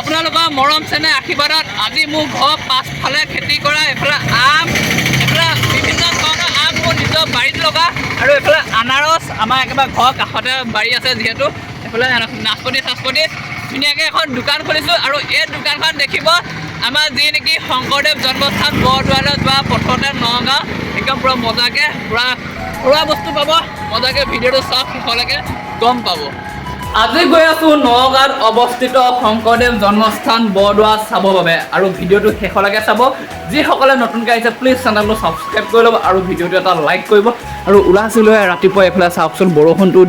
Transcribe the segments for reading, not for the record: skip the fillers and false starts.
আপোনালোকৰ মৰম চেনেহ আশীৰ্বাদত আজি মোৰ ঘৰ পাছফালে খেতি কৰা এফালে আম, এফালে বিভিন্ন ধৰণৰ আম মোৰ নিজৰ বাৰীত লগা আৰু এফালে আনাৰস আমাৰ একেবাৰে ঘৰৰ কাষতে বাৰী আছে যিহেতু এফালে নাচপতি ধুনীয়াকৈ এখন দোকান খুলিছোঁ আৰু এই দোকানখন দেখিব আমাৰ যি নেকি শংকৰদেৱ জন্মস্থান বৰদোৱালৈ যোৱা পথতে নগাঁও একদম পূৰা মজাকৈ পূৰা ঘৰুৱা বস্তু পাব মজাকৈ ভিডিঅ'টো চাওক শেষলৈকে গম পাব। আজি গৈ আছোঁ নগাঁৱত অৱস্থিত শংকৰদেৱ জন্মস্থান বৰদোৱা চাবৰ বাবে আৰু ভিডিঅ'টো শেষলৈকে চাব। যিসকলে নতুনকৈ আহিছে প্লিজ চেনেলটো ছাবস্ক্ৰাইব কৰি ল'ব আৰু ভিডিঅ'টো এটা লাইক কৰিব। আৰু ওলাইছিলোঁ ৰাতিপুৱা এইফালে চাওকচোন বৰষুণটো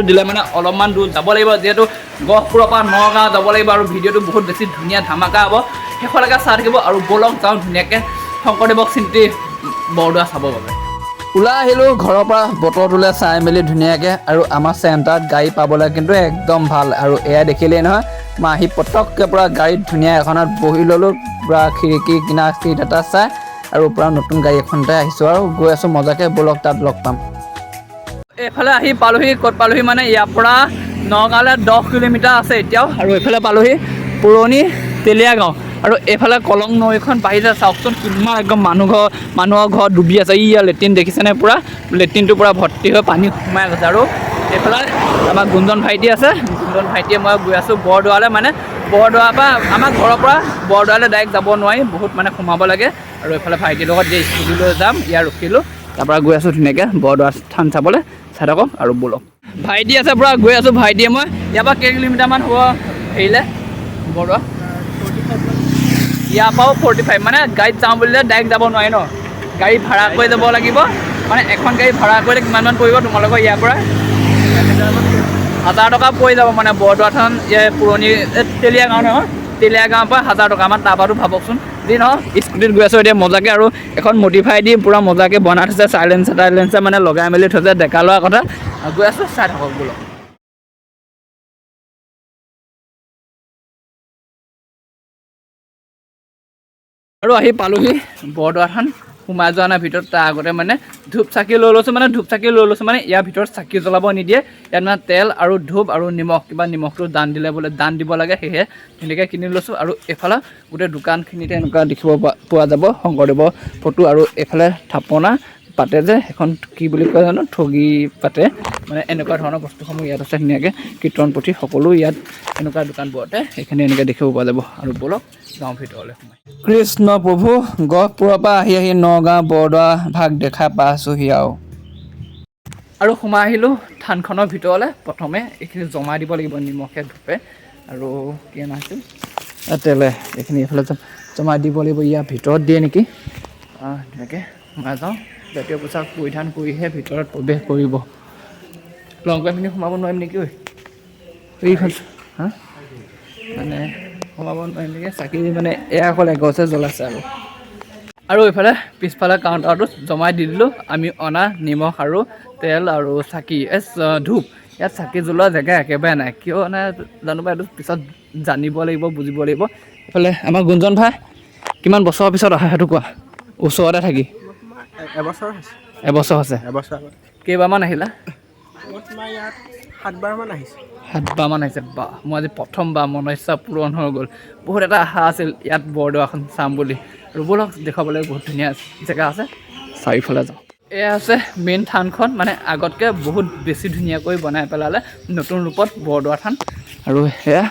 দিলে মানে অলপমান দূৰ যাব লাগিব যিহেতু গহপুৰৰ পৰা নগাঁও যাব লাগিব আৰু ভিডিঅ'টো বহুত বেছি ধুনীয়া ধামাকা হ'ব। শেষলৈকে চাই থাকিব আৰু ব'লক যাওঁ ধুনীয়াকৈ শংকৰদেৱক চিন্তি বৰদোৱা চাবৰ বাবে। ওলাই আহিলোঁ ঘৰৰ পৰা বতৰটোলৈ চাই মেলি ধুনীয়াকৈ আৰু আমাৰ চেণ্টাৰত গাড়ী পাবলৈ কিন্তু একদম ভাল আৰু এয়া দেখিলেই নহয় মই আহি পটককৈ পূৰা গাড়ীত ধুনীয়া এখনত বহি ল'লোঁ পূৰা খিৰিকী কিনাৰ চিট এটা চাই আৰু পূৰা নতুন গাড়ী এখনতে আহিছোঁ আৰু গৈ আছোঁ মজাকৈ ব'লক তাত লগ পাম। এইফালে আহি পালোহি ক'ত পালোহি মানে ইয়াৰ পৰা নগাঁৱলৈ 10 কিলোমিটাৰ আছে এতিয়াও আৰু এইফালে পালোহি পুৰণি তেলীয়া গাঁও আৰু এইফালে কলং নৈখন বাঢ়িছে চাওকচোন কিমান একদম মানুহৰ ঘৰ ডুবি আছে। ইয়াৰ লেট্ৰিন দেখিছেনে পূৰা লেট্ৰিনটো পূৰা ভৰ্তি হৈ পানী সোমাই গৈছে আৰু এইফালে আমাৰ গুঞ্জন ভাইটি আছে গুঞ্জন ভাইটিয়ে মই গৈ আছোঁ বৰদোৱালৈ মানে বৰদোৱাৰ পৰা আমাৰ ঘৰৰ পৰা বৰদোৱালৈ ডাইৰেক্ট যাব নোৱাৰি বহুত মানে সোমাব লাগে আৰু এইফালে ভাইটিৰ লগত যে স্কুটি লৈ যাম ইয়াত ৰখিলোঁ তাৰপৰা গৈ আছোঁ ধুনীয়াকৈ বৰদোৱা থান চাবলৈ চাই থাকক আৰু ব'লক। ভাইটি আছে পূৰা গৈ আছোঁ ভাইটিয়ে মই ইয়াৰ পৰা কেই কিলোমিটাৰমান হ'ব হেৰিলে বৰদোৱা ইয়াৰ পৰাও 45 মানে গাড়ীত যাওঁ বুলিলে ডাইৰেক্ট যাব নোৱাৰি ন গাড়ী ভাড়া কৰি যাব লাগিব মানে এখন গাড়ী ভাড়া কৰিলে কিমানমান পৰিব তোমালোকৰ ইয়াৰ পৰা 1000 টকা পৰি যাব মানে বৰদোৱা থান পুৰণি তেলীয়া গাঁও নহয় তেলীয়া গাঁৱৰ পৰা 1000 টকা আমাৰ তাৰপৰাতো ভাবকচোন যি নহওক স্কুটিত গৈ আছোঁ এতিয়া মজাকৈ আৰু এখন মডিফাই দি পূৰা মজাকৈ বনাই থৈছে চাইলেঞ্চাৰ মানে লগাই মেলি থৈছে ডেকা লোৱাৰ কথা গৈ আছোঁ চাই থাকক বোলো। আৰু আহি পালোহি বৰদোৱা থান সোমাই যোৱা নাই ভিতৰত তাৰ আগতে মানে ধূপ চাকি লৈ লৈছোঁ মানে ইয়াৰ ভিতৰত চাকি জ্বলাব নিদিয়ে ইয়াত মানে তেল আৰু ধূপ আৰু নিমখ কিবা নিমখটো দান দিব লাগে সেয়েহে ধুনীয়াকৈ কিনি লৈছোঁ আৰু এইফালে গোটেই দোকানখিনিতে এনেকুৱা দেখিব পোৱা যাব শংকৰদেৱৰ ফটো আৰু এইফালে থাপনা পাতে যে এখন কি বুলি কয় জানো ঠগী পাতে মানে এনেকুৱা ধৰণৰ বস্তুসমূহ ইয়াত আছে ধুনীয়াকৈ কীৰ্তন পুথি সকলো ইয়াত এনেকুৱা দোকানবোৰতে সেইখিনি এনেকৈ দেখিব পোৱা যাব আৰু ব'লক গাঁৱৰ ভিতৰলৈ সোমাই। কৃষ্ণ প্ৰভু গহপুৰৰ পৰা আহি নগাঁও বৰদোৱা ভাগ দেখা পাইছোঁহি আৰু সোমাই আহিলোঁ থানখনৰ ভিতৰলৈ। প্ৰথমে এইখিনি জমা দিব লাগিব নিমখে ধূপে আৰু কি নাছিল তেলে এইখিনি এইফালে জমা দিব লাগিব ইয়াৰ ভিতৰত দিয়ে নেকি ধুনীয়াকৈ সোমাই যাওঁ জাতীয় পোচাক পৰিধান কৰিহে ভিতৰত প্ৰৱেশ কৰিব। লং পেণ্ট পিন্ধি সোমাব নোৱাৰিম নেকি এইখন মানে সোমাব নোৱাৰিম নেকি চাকি মানে এয়া অকল এগছে জ্বলাইছে আৰু এইফালে পিছফালে কাউণ্টাৰটোত জমাই দি দিলোঁ আমি অনা নিমখ আৰু তেল আৰু চাকি ধূপ ইয়াত চাকি জ্বলোৱা জেগা একেবাৰে নাই কিয় নাই জানো বা এইটো পিছত জানিব লাগিব বুজিব লাগিব। এইফালে আমাৰ গুঞ্জন ভাই কিমান বছৰৰ পিছত অহা সেইটো কোৱা ওচৰতে থাকি এবছৰ হৈছে কেইবাৰমান আহিলা 7বাৰমান আহিছে বা মই আজি প্ৰথমবাৰ মনৰ ইচ্ছা পূৰণ হৈ গ'ল। বহুত এটা আশা আছিল ইয়াত বৰদোৱাখন চাম বুলি আৰু ব'লক দেখুৱাবলৈ বহুত ধুনীয়া জেগা আছে চাৰিওফালে যাওঁ। এয়া আছে মেইন থানখন মানে আগতকৈ বহুত বেছি ধুনীয়াকৈ বনাই পেলালে নতুন ৰূপত বৰদোৱা থান আৰু সেয়া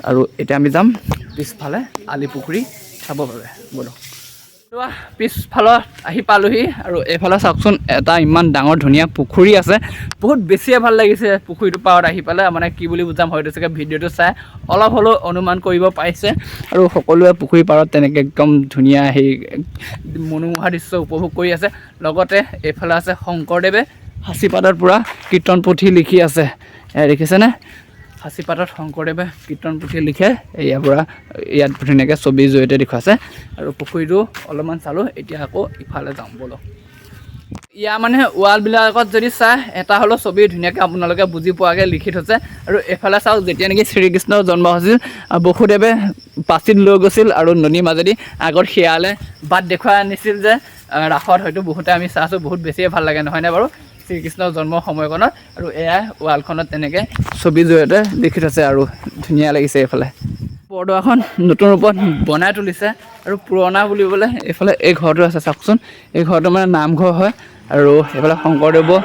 আৰু এতিয়া আমি যাম পিছফালে আলিপুখুৰী চাবৰ বাবে ব'লক। পিছফালত আহি পালোহি আৰু এইফালে চাওকচোন এটা ইমান ডাঙৰ ধুনীয়া পুখুৰী আছে বহুত বেছিয়ে ভাল লাগিছে পুখুৰীটোৰ পাৰত আহি পেলাই মানে কি বুলি বুজাম হয়তো চাগে ভিডিঅ'টো চাই অলপ হ'লেও অনুমান কৰিব পাৰিছে আৰু সকলোৱে পুখুৰীৰ পাৰত তেনেকৈ একদম ধুনীয়া সেই মনোমোহা দৃশ্য উপভোগ কৰি আছে। লগতে এইফালে আছে শংকৰদেৱে সাঁচিপাতত পূৰা কীৰ্তন পুথি লিখি আছে দেখিছেনে সাঁচিপাতত শংকৰদেৱে কীৰ্তন পুথি লিখে ইয়াৰ পৰা ইয়াত ধুনীয়াকৈ ছবিৰ জৰিয়তে দেখুৱাইছে আৰু পুখুৰীটো অলপমান চালোঁ। এতিয়া আকৌ ইফালে যাওঁ ব'লক। ইয়াৰ মানে ৱালবিলাকত যদি চাই এটা হ'লেও ছবি ধুনীয়াকৈ আপোনালোকে বুজি পোৱাকৈ লিখি থৈছে আৰু এইফালে চাওক যেতিয়া নেকি শ্ৰীকৃষ্ণৰ জন্ম হৈছিল বসুদেৱে পাচিত লৈ গৈছিল আৰু নদীৰ মাজেদি আগত শিয়ালে বাট দেখুৱাই আনিছিল যে ৰাসত হয়তো বহুতে আমি চাইছোঁ বহুত বেছিয়ে ভাল লাগে নহয়নে বাৰু শ্ৰীকৃষ্ণৰ জন্মৰ সময়কণত আৰু এয়া ৱালখনত তেনেকৈ ছবিৰ জৰিয়তে লিখি থৈছে আৰু ধুনীয়া লাগিছে এইফালে বৰদোৱাখন নতুন ৰূপত বনাই তুলিছে আৰু পুৰণা বুলিবলৈ এইফালে এই ঘৰটো আছে চাওকচোন। এই ঘৰটো মানে নামঘৰ হয় আৰু এইফালে শংকৰদেৱৰ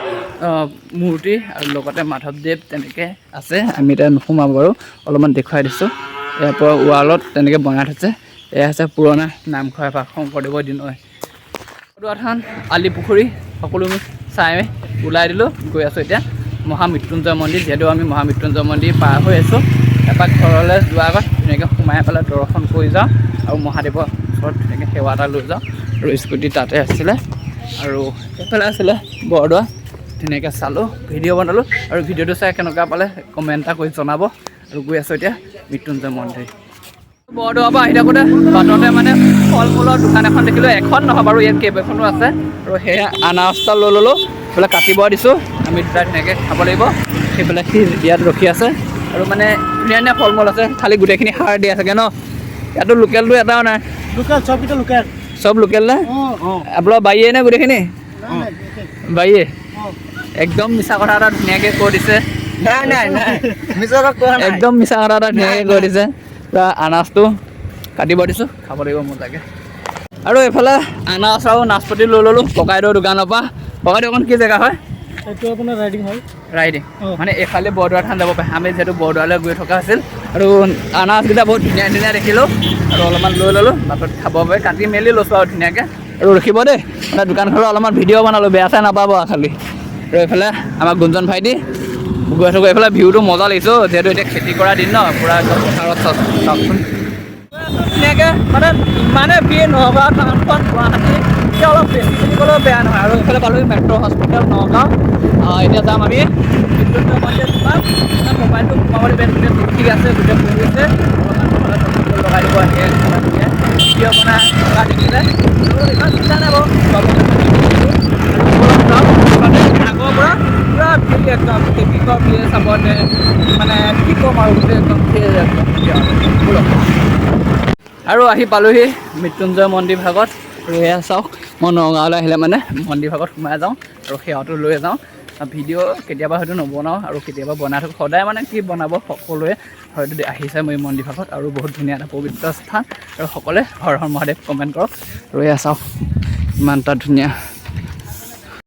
মূৰ্তি আৰু লগতে মাধৱদেৱ তেনেকৈ আছে। আমি এতিয়া নোসোমাব বাৰু, অলপমান দেখুৱাই দিছোঁ। ইয়াৰ পৰা ৱালত তেনেকৈ বনাই থৈছে। এয়া আছে পুৰণা নামঘৰ এভাগ শংকৰদেৱৰ দিনৰ। বৰদোৱাখন আলি পুখুৰী সকলো চাই ওলাই দিলোঁ। গৈ আছোঁ এতিয়া মহামৃত্যুঞ্জয় মন্দিৰ, যিহেতু আমি মহামৃত্যুঞ্জয় মন্দিৰ পাৰ হৈ আছোঁ। এপাক ঘৰলৈ যোৱাৰ আগত ধুনীয়াকৈ সোমাই পেলাই দৰ্শন কৰি যাওঁ আৰু মহাদেৱৰ ওচৰত ধুনীয়াকৈ সেৱা এটা লৈ যাওঁ। আৰু স্কুটি তাতে আছিলে আৰু এইফালে আছিলে বৰদোৱা। ধুনীয়াকৈ চালোঁ, ভিডিঅ' বনালোঁ আৰু ভিডিঅ'টো চাই কেনেকুৱা পালে কমেণ্ট এটা কৰি জনাব। আৰু গৈ আছোঁ এতিয়া মৃত্যুঞ্জয় মন্দিৰ। বৰদোৱাৰ পৰা আহি থাকোঁতে বাটতে মানে ফল মূলৰ দোকান এখন দেখিলোঁ। এখন নহয় বাৰু, ইয়াত কেইবাখনো আছে। আৰু সেয়া আনাৰসটা লৈ ল'লোঁ, সেইফালে কাটিব দিছোঁ। আমি দুটা ধুনীয়াকৈ খাব লাগিব। সেইফালে সি ইয়াত ৰখি আছে আৰু মানে ধুনীয়া ধুনীয়া ফল মূল আছে, খালি গোটেইখিনি সাৰ দিয়া চাগে ন? ইয়াতো লোকেলটো এটাও নাই। লোকেল চবকেইটা লোকেল, চব লোকেল নে? আপোনাৰ বাৰীয়ে নে গোটেইখিনি? বাৰীয়ে? একদম মিছা কথা এটা ধুনীয়াকৈ কৈ দিছে। নাই নাই নাই, মিছা কথা কোৱা নাই। একদম মিছা কথা এটা ধুনীয়াকৈ কৈ দিছে। পূৰা আনাৰসটো কাটিব দিছোঁ, খাব লাগিব মজাকৈ। আৰু এইফালে আনাৰস আৰু নাচপতি লৈ ল'লোঁ ককাইদেউৰ দোকানৰ পৰা। ককাইদেউ অকণ কি জেগা হয়? এইটো আপোনাৰ ৰাইডিং হয়। ৰাইডিং মানে এইফালে বৰদোৱা থান যাব পাৰে। আমি যিহেতু বৰদোৱালৈ গৈ থকা আছিল আৰু আনাৰসকেইটা বহুত ধুনীয়া ধুনীয়া দেখিলোঁ আৰু অলপমান লৈ ল'লোঁ বাটত খাব পাৰে। কাটি মেলি লৈছোঁ আৰু ধুনীয়াকৈ। আৰু ৰখিব দেই, মানে দোকানখনৰ অলপমান ভিডিঅ' বনালোঁ, বেয়া চাই নাপাব খালি। আৰু এইফালে আমাৰ গুঞ্জন ভাইটি গৈ থাকোঁ। এইফালে ভিউটো মজা লাগিছোঁ, যিহেতু এতিয়া খেতি কৰা দিন ন, পূৰা একদম পথাৰত চাওকচোন। ধুনীয়াকৈ মানে ভিৰ নগাঁও টাউনখন গুৱাহাটী এতিয়া অলপ বেছি বুলি ক'লেও বেয়া নহয়। আৰু এইফালে পালোঁ মেট্ৰ' হস্পিটেল নগাঁও। এতিয়া যাম আমি মৃত্যুঞ্জয় মন্দিৰ যাম। মোবাইলটো সোমাবলৈ বেয়া ঠিক আছে, গোটেই পঢ়িছে লগাই দিব আহি ভিডিঅ' বনাই লগা দেখিলে ইমান চিন্তা নাই বাৰু। আগৰ পৰা পূৰা ভিৰ একদম ট্ৰেফিকৰ ভিৰ চাবতে মানে কি ক'ম আৰু গোটেই একদম ভিৰ একদম। আৰু আহি পালোঁহি মৃত্যুঞ্জয় মন্দিৰ ভাগত। আৰু এয়া চাওক, মই নগাঁৱলৈ আহিলে মানে মন্দিৰ ভাগত সোমাই যাওঁ আৰু সেৱাটো লৈ যাওঁ। ভিডিঅ' কেতিয়াবা হয়তো নবনাওঁ আৰু কেতিয়াবা বনাই থাকোঁ। সদায় মানে কি বনাব, সকলোৱে হয়তো আহিছে মই মন্দিৰ ভাগত আৰু বহুত ধুনীয়া এটা পবিত্ৰ স্থান। আৰু সকলোৱে হৰ হৰ মহাদেৱ কমেণ্ট কৰক। আৰু এয়া চাওক ইমান এটা ধুনীয়া